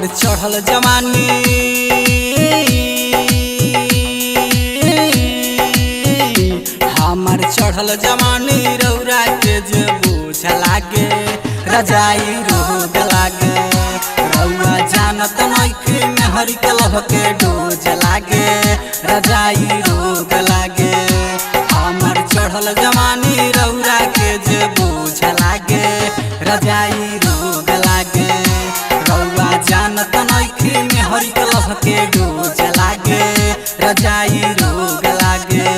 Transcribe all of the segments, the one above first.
हमार चढ़ल जवानी हमार चढ़ल जवानी रौरा के जे बोझ लागे रजाई रोग लागे रौआ जानत नइखे मेहर के लभ के डोज लागे रजाई रोग लागे हमार चढ़ल जवानी रौरा के जे बोझ लागे रजाई रोग लागे रौआ जानत नइखे मेहर के लभ के डोज लागे रजाई रोग लागे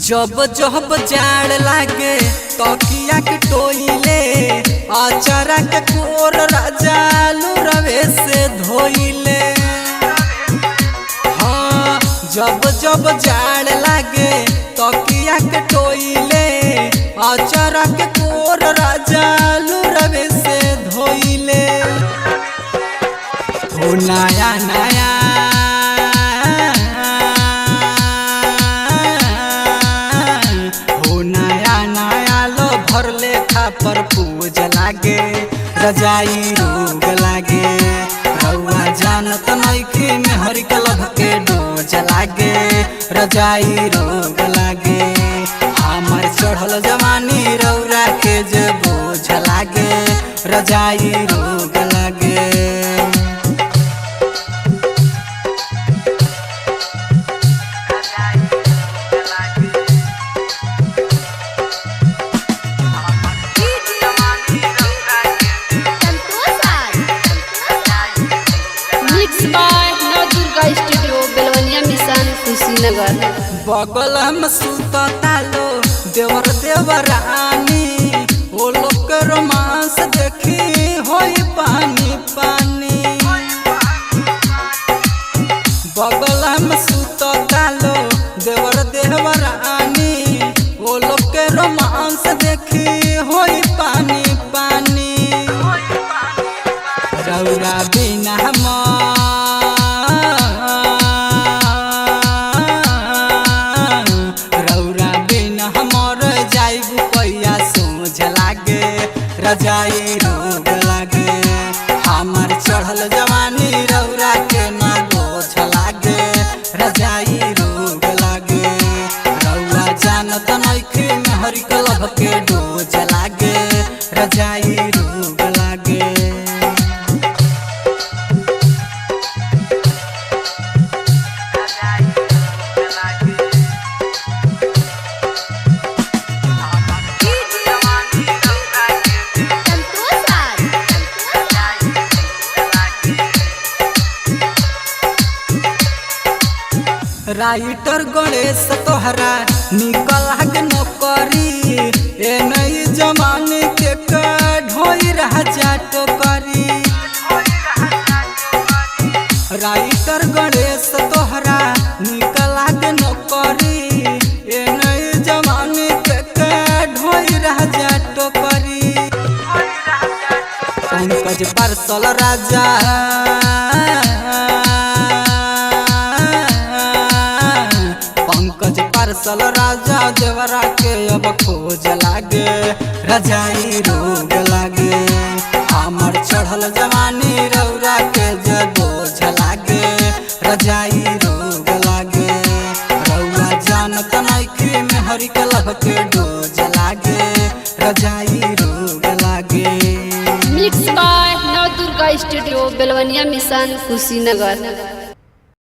जब जब जाड़ लागे तकिया के टोइले अचारा के कोर रजालू रवे से धोइले हाँ जब जब जाड़ लागे तकिया के टोइले अचारा के कोर रजालू रवे से धोइले हो नया नया पर पूज लागे रजाई रोग लागे रौआ जानत नइखे मेहर के लभ के डोज लागे रजाई रोग लागे हमार चढ़ल जवानी रौरा के जे बोझ लागे रजाई रोग लागे बगल में सुतता लो देवर देवरानी ओ लोग के रोमांस देखी होई पानी पानी बगल में सुतता लो देवर देवरानी ओ लोग के रोमांस देखी होई पानी पानी रौरा बिना रजाई रोग लागे हमार चढ़ल जवानी रौरा के ना बोझ लागे रजाई रोग लागे रौआ जानत नइखे मेहर के लभ के डोज लागे रजाई रोग लागे राइटर गणेश तोहरा निकल आगे नौकरी ए नई जमाने के ढोई राजा टोकरी राइटर गणेश तोहरा निकल आगे नौकरी ए नई जमाने के ढोई राजा टोकरी पंकज पार्सल राजा पार्सल राजा देवरा के अब खोज लागे रजाई रोग लागे हमार चढ़ल जवानी रौरा के जे बोझ लागे रजाई रोग लागे रौआ जानत नइखे मेहर के लभ के डोज लागे रजाई रोग लागे मिक्स बाय नव दुर्गा स्टूडियो बेलवनिया मिशन कुशीनगर।